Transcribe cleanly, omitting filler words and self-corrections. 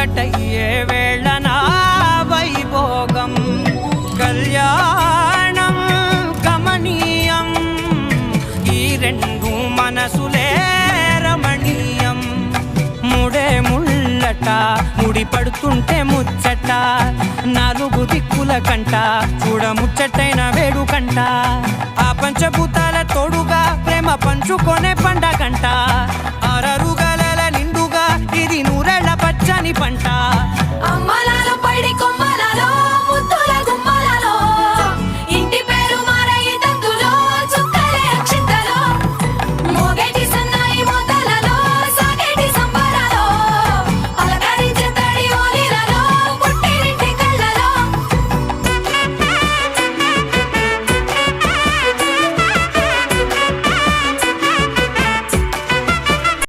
ఒకటయ్యే వేళన వైభోగం కళ్యాణం కమనీయం ఈ రెండు మనసులే రమణీయం ముడే ముళ్ళట ముడి పడుతుంటే ముచ్చట నాలుగు దిక్కుల కంట చూడ ముచ్చటైన వేడుకంట ఆ పంచభూతాల తోడుగా ప్రేమ పంచుకొనే పండగంట